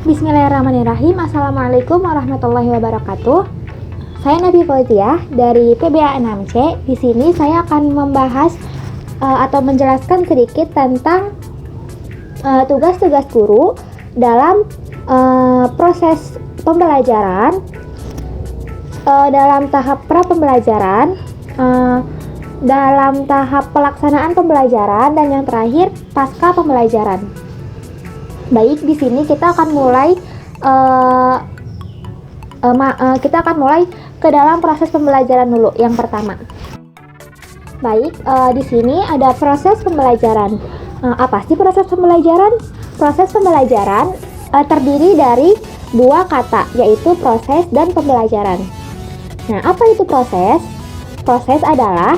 Bismillahirrahmanirrahim. Assalamualaikum warahmatullahi wabarakatuh. Saya Nabi Fauziah dari PBA 6C. Di sini saya akan membahas atau menjelaskan sedikit tentang tugas-tugas guru dalam proses pembelajaran, dalam tahap pra-pembelajaran, dalam tahap pelaksanaan pembelajaran, dan yang terakhir pasca pembelajaran. Baik, di sini kita akan mulai ke dalam proses pembelajaran dulu. Yang pertama, baik, di sini ada proses pembelajaran. Apa sih proses pembelajaran? Proses pembelajaran terdiri dari dua kata, yaitu proses dan pembelajaran. Nah, apa itu proses? Proses adalah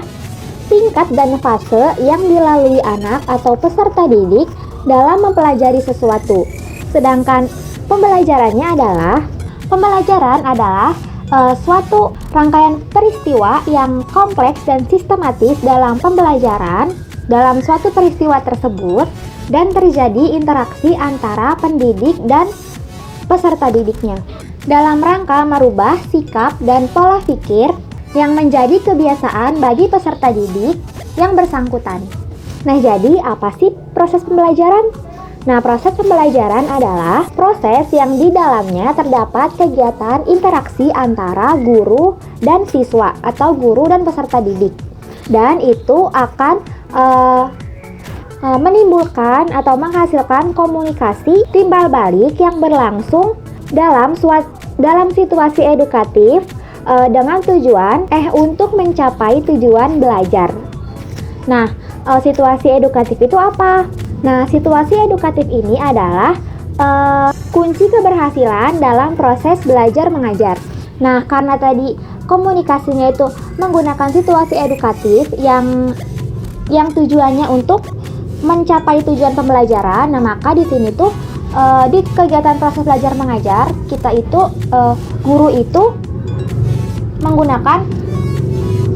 tingkat dan fase yang dilalui anak atau peserta didik dalam mempelajari sesuatu. Sedangkan pembelajaran adalah suatu rangkaian peristiwa yang kompleks dan sistematis dalam pembelajaran. Dalam suatu peristiwa tersebut dan terjadi interaksi antara pendidik dan peserta didiknya dalam rangka merubah sikap dan pola pikir yang menjadi kebiasaan bagi peserta didik yang bersangkutan. Nah, jadi apa sih proses pembelajaran? Nah, proses pembelajaran adalah proses yang di dalamnya terdapat kegiatan interaksi antara guru dan siswa atau guru dan peserta didik. Dan itu akan menimbulkan atau menghasilkan komunikasi timbal balik yang berlangsung dalam situasi edukatif dengan tujuan untuk mencapai tujuan belajar. Nah, situasi edukatif itu apa? Nah, situasi edukatif ini adalah kunci keberhasilan dalam proses belajar mengajar. Nah, karena tadi komunikasinya itu menggunakan situasi edukatif yang tujuannya untuk mencapai tujuan pembelajaran. Nah, maka di sini tuh di kegiatan proses belajar mengajar kita itu guru itu menggunakan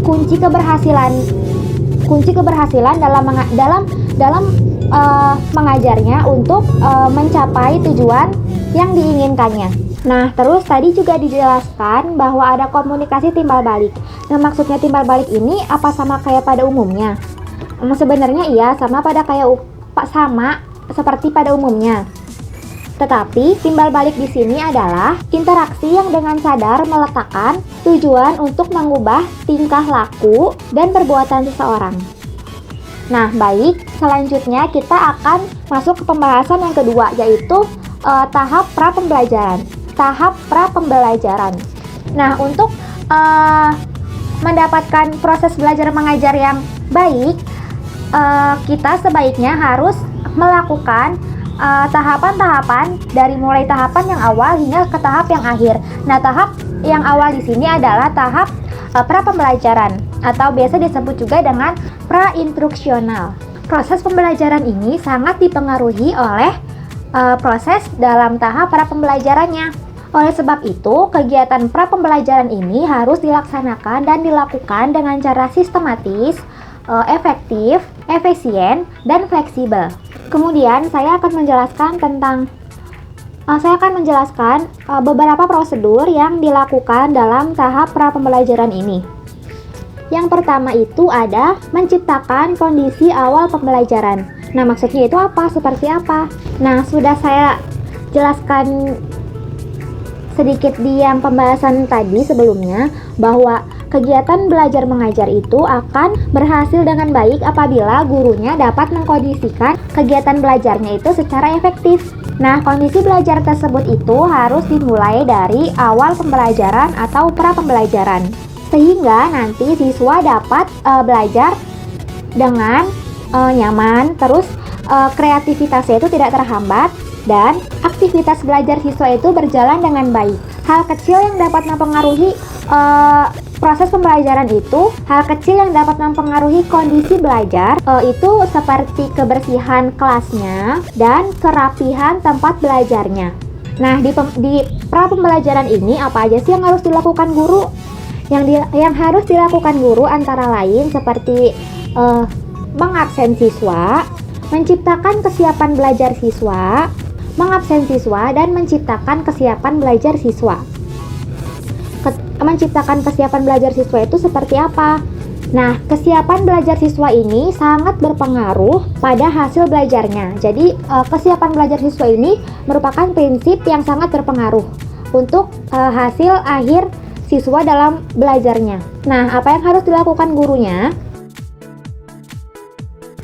kunci keberhasilan dalam mengajarnya untuk mencapai tujuan yang diinginkannya. Nah, terus tadi juga dijelaskan bahwa ada komunikasi timbal balik. Nah, maksudnya timbal balik ini apa sama kayak pada umumnya? Sebenarnya iya, sama seperti pada umumnya. Tetapi timbal balik di sini adalah interaksi yang dengan sadar meletakkan tujuan untuk mengubah tingkah laku dan perbuatan seseorang. Nah, baik, selanjutnya kita akan masuk ke pembahasan yang kedua, yaitu tahap pra-pembelajaran. Nah, untuk mendapatkan proses belajar mengajar yang baik, kita sebaiknya harus melakukan tahapan-tahapan dari mulai tahapan yang awal hingga ke tahap yang akhir. Nah, tahap yang awal di sini adalah tahap pra-pembelajaran atau biasa disebut juga dengan pra-instruksional. Proses pembelajaran ini sangat dipengaruhi oleh proses dalam tahap pra-pembelajarannya. Oleh sebab itu, kegiatan pra-pembelajaran ini harus dilaksanakan dan dilakukan dengan cara sistematis, efektif, efisien, dan fleksibel. Kemudian saya akan menjelaskan beberapa prosedur yang dilakukan dalam tahap pra-pembelajaran ini. Yang pertama itu ada menciptakan kondisi awal pembelajaran. Nah, maksudnya itu apa? Seperti apa? Nah, sudah saya jelaskan sedikit di yang pembahasan tadi sebelumnya bahwa kegiatan belajar mengajar itu akan berhasil dengan baik apabila gurunya dapat mengkondisikan kegiatan belajarnya itu secara efektif. Nah, kondisi belajar tersebut itu harus dimulai dari awal pembelajaran atau pra-pembelajaran, sehingga nanti siswa dapat belajar dengan nyaman, terus kreativitasnya itu tidak terhambat, dan aktivitas belajar siswa itu berjalan dengan baik. Hal kecil yang dapat mempengaruhi proses pembelajaran itu, hal kecil yang dapat mempengaruhi kondisi belajar itu seperti kebersihan kelasnya dan kerapihan tempat belajarnya. Nah, di pra pembelajaran ini apa aja sih yang harus dilakukan guru? Yang harus dilakukan guru antara lain seperti mengabsen siswa, menciptakan kesiapan belajar siswa, mengabsen siswa, dan menciptakan kesiapan belajar siswa. Menciptakan kesiapan belajar siswa itu seperti apa? Nah, kesiapan belajar siswa ini sangat berpengaruh pada hasil belajarnya. Jadi, kesiapan belajar siswa ini merupakan prinsip yang sangat berpengaruh untuk hasil akhir siswa dalam belajarnya. Nah, apa yang harus dilakukan gurunya?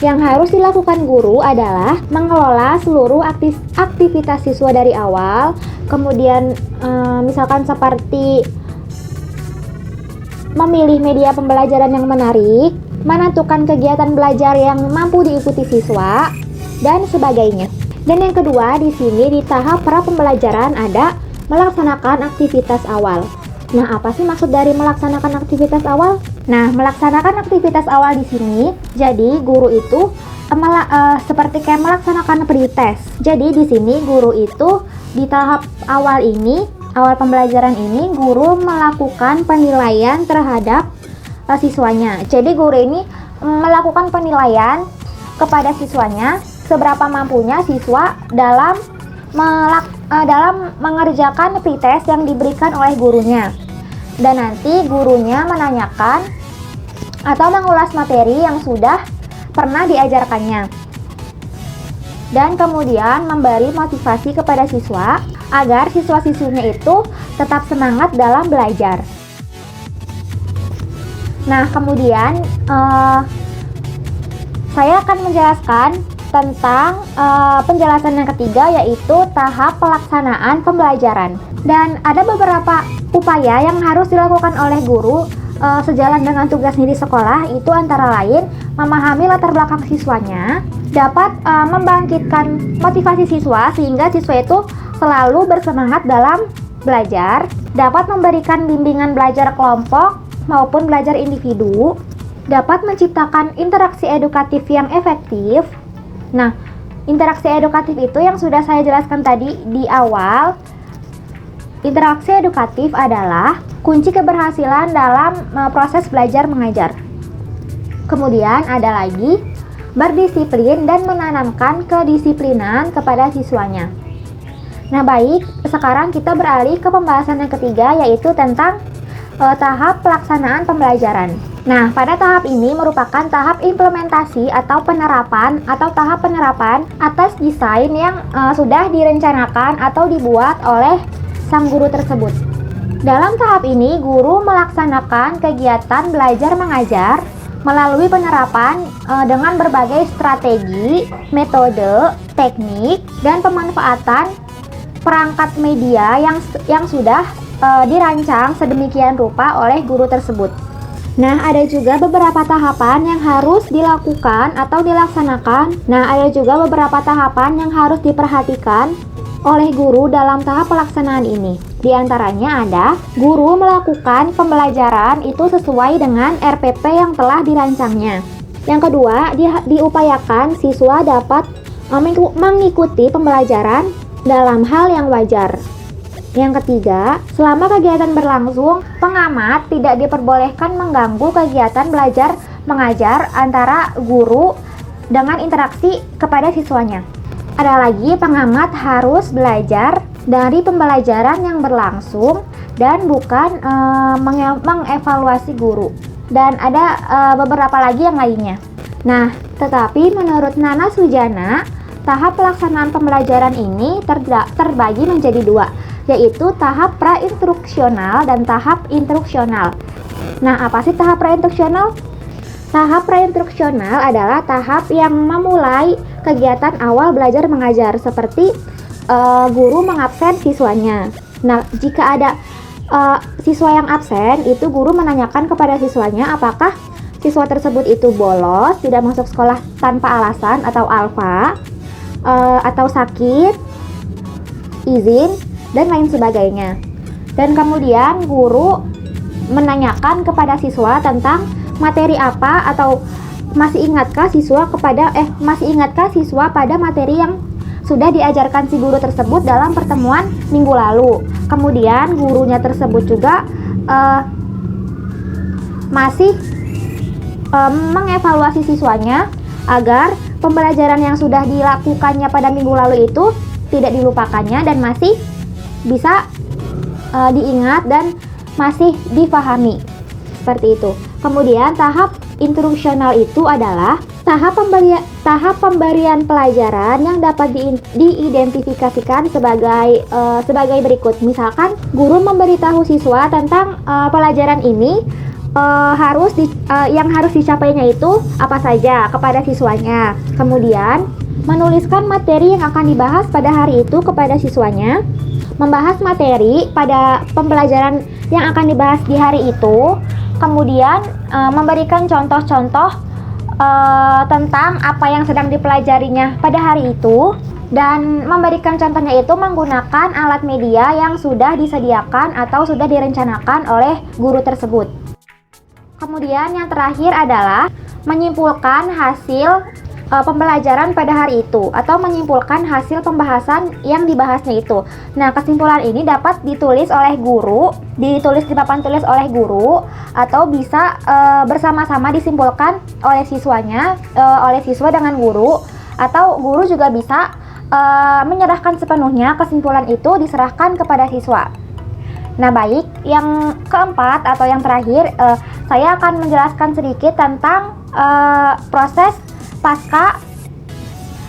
Yang harus dilakukan guru adalah mengelola seluruh aktivitas siswa dari awal, kemudian misalkan seperti memilih media pembelajaran yang menarik, menentukan kegiatan belajar yang mampu diikuti siswa, dan sebagainya. Dan yang kedua, di sini di tahap pra pembelajaran ada melaksanakan aktivitas awal. Nah, apa sih maksud dari melaksanakan aktivitas awal? Nah, melaksanakan aktivitas awal di sini, jadi guru itu seperti kayak melaksanakan pretest. Jadi di sini guru itu di tahap awal ini, awal pembelajaran ini, guru melakukan penilaian terhadap siswanya. Jadi guru ini melakukan penilaian kepada siswanya seberapa mampunya siswa dalam mengerjakan pretest yang diberikan oleh gurunya. Dan nanti gurunya menanyakan atau mengulas materi yang sudah pernah diajarkannya. Dan kemudian memberi motivasi kepada siswa agar siswa-siswinya itu tetap semangat dalam belajar. Nah, kemudian saya akan menjelaskan tentang penjelasan yang ketiga, yaitu tahap pelaksanaan pembelajaran. Dan ada beberapa upaya yang harus dilakukan oleh guru sejalan dengan tugasnya di sekolah, itu antara lain memahami latar belakang siswanya, dapat membangkitkan motivasi siswa sehingga siswa itu selalu bersemangat dalam belajar, dapat memberikan bimbingan belajar kelompok maupun belajar individu, dapat menciptakan interaksi edukatif yang efektif. Nah, interaksi edukatif itu yang sudah saya jelaskan tadi di awal. Interaksi edukatif adalah kunci keberhasilan dalam proses belajar mengajar. Kemudian ada lagi berdisiplin dan menanamkan kedisiplinan kepada siswanya. Nah, baik, sekarang kita beralih ke pembahasan yang ketiga, yaitu tentang tahap pelaksanaan pembelajaran. Nah, pada tahap ini merupakan tahap implementasi atau penerapan tahap penerapan atas desain yang sudah direncanakan atau dibuat oleh sang guru tersebut. Dalam tahap ini, guru melaksanakan kegiatan belajar mengajar melalui penerapan dengan berbagai strategi, metode, teknik, dan pemanfaatan perangkat media yang sudah dirancang sedemikian rupa oleh guru tersebut. Nah, ada juga beberapa tahapan yang harus dilakukan atau dilaksanakan. Nah, ada juga beberapa tahapan yang harus diperhatikan oleh guru dalam tahap pelaksanaan ini. Di antaranya ada guru melakukan pembelajaran itu sesuai dengan RPP yang telah dirancangnya. Yang kedua, diupayakan siswa dapat mengikuti pembelajaran dalam hal yang wajar. Yang ketiga, selama kegiatan berlangsung, pengamat tidak diperbolehkan mengganggu kegiatan belajar mengajar antara guru dengan interaksi kepada siswanya. Ada lagi, pengamat harus belajar dari pembelajaran yang berlangsung dan bukan mengevaluasi guru. Dan ada beberapa lagi yang lainnya. Nah, tetapi menurut Nana Sujana, tahap pelaksanaan pembelajaran ini terbagi menjadi dua, yaitu tahap pra-instruksional dan tahap instruksional. Nah, apa sih tahap pra-instruksional? Tahap pra-instruksional adalah tahap yang memulai kegiatan awal belajar mengajar, seperti guru mengabsen siswanya. Nah, jika ada siswa yang absen, itu guru menanyakan kepada siswanya apakah siswa tersebut itu bolos, tidak masuk sekolah tanpa alasan atau alfa, atau sakit, izin, dan lain sebagainya. Dan kemudian guru menanyakan kepada siswa tentang materi apa, atau masih ingatkah siswa pada materi yang sudah diajarkan si guru tersebut dalam pertemuan minggu lalu. Kemudian gurunya tersebut juga masih mengevaluasi siswanya agar pembelajaran yang sudah dilakukannya pada minggu lalu itu tidak dilupakannya dan masih bisa diingat dan masih difahami. Seperti itu. Kemudian tahap instruksional itu adalah tahap pemberian pelajaran yang dapat diidentifikasikan sebagai berikut. Misalkan guru memberitahu siswa tentang pelajaran ini yang harus dicapainya itu apa saja kepada siswanya. Kemudian menuliskan materi yang akan dibahas pada hari itu kepada siswanya. Membahas materi pada pembelajaran yang akan dibahas di hari itu. Kemudian memberikan contoh-contoh tentang apa yang sedang dipelajarinya pada hari itu, dan memberikan contohnya itu menggunakan alat media yang sudah disediakan atau sudah direncanakan oleh guru tersebut. Kemudian yang terakhir adalah menyimpulkan hasil pembelajaran pada hari itu atau menyimpulkan hasil pembahasan yang dibahasnya itu. Nah, kesimpulan ini dapat ditulis oleh guru, ditulis di papan tulis oleh guru, atau bisa bersama-sama disimpulkan oleh siswanya, oleh siswa dengan guru, atau guru juga bisa menyerahkan sepenuhnya kesimpulan itu diserahkan kepada siswa. Nah, baik, yang keempat atau yang terakhir, saya akan menjelaskan sedikit tentang proses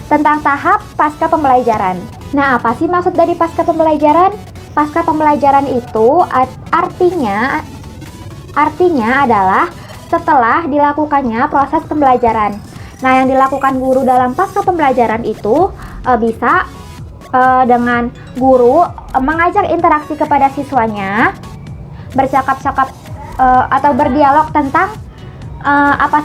tentang tahap pasca pembelajaran. Nah, apa sih maksud dari pasca pembelajaran? Pasca pembelajaran itu artinya adalah setelah dilakukannya proses pembelajaran. Nah, yang dilakukan guru dalam pasca pembelajaran itu bisa dengan guru mengajak interaksi kepada siswanya, bercakap-cakap atau berdialog tentang apa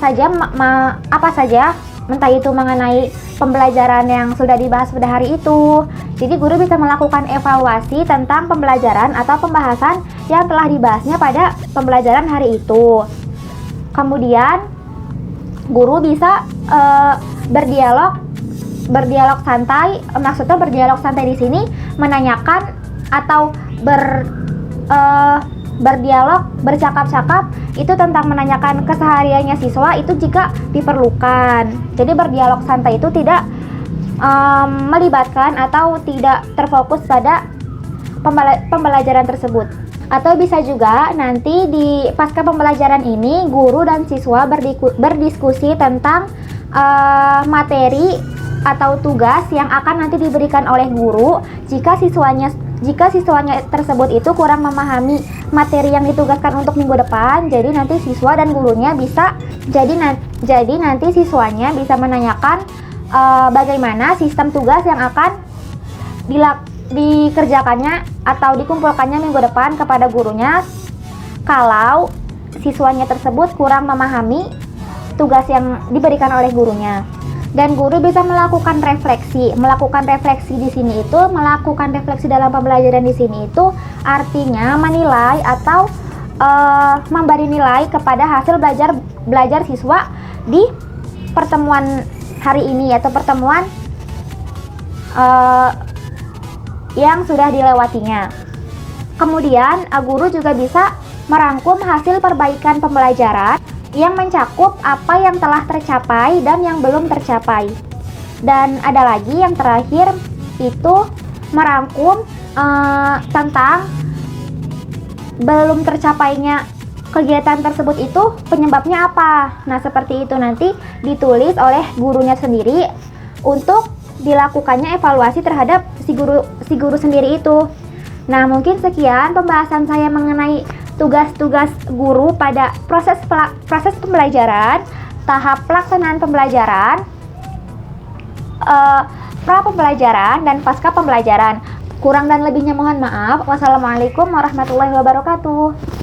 saja, entah itu mengenai pembelajaran yang sudah dibahas pada hari itu. Jadi guru bisa melakukan evaluasi tentang pembelajaran atau pembahasan yang telah dibahasnya pada pembelajaran hari itu. Kemudian guru bisa berdialog santai. Maksudnya berdialog santai di sini menanyakan atau berdialog, bercakap-cakap itu tentang menanyakan kesehariannya siswa itu jika diperlukan. Jadi berdialog santai itu tidak melibatkan atau tidak terfokus pada pembelajaran tersebut. Atau bisa juga nanti di pasca pembelajaran ini guru dan siswa berdiskusi tentang materi atau tugas yang akan nanti diberikan oleh guru jika siswanya tersebut itu kurang memahami materi yang ditugaskan untuk minggu depan. Jadi nanti siswa dan gurunya bisa nanti siswanya bisa menanyakan bagaimana sistem tugas yang akan dikerjakannya atau dikumpulkannya minggu depan kepada gurunya kalau siswanya tersebut kurang memahami tugas yang diberikan oleh gurunya. Dan guru bisa melakukan refleksi di sini itu, melakukan refleksi dalam pembelajaran di sini itu artinya menilai atau memberi nilai kepada hasil belajar siswa di pertemuan hari ini atau pertemuan yang sudah dilewatinya. Kemudian guru juga bisa merangkum hasil perbaikan pembelajaran yang mencakup apa yang telah tercapai dan yang belum tercapai. Dan ada lagi yang terakhir itu merangkum tentang belum tercapainya kegiatan tersebut itu penyebabnya apa. Nah, seperti itu nanti ditulis oleh gurunya sendiri untuk dilakukannya evaluasi terhadap si guru sendiri itu. Nah, mungkin sekian pembahasan saya mengenai tugas-tugas guru pada proses pembelajaran, tahap pelaksanaan pembelajaran, pra pembelajaran, dan pasca pembelajaran. Kurang dan lebihnya mohon maaf. Wassalamualaikum warahmatullahi wabarakatuh.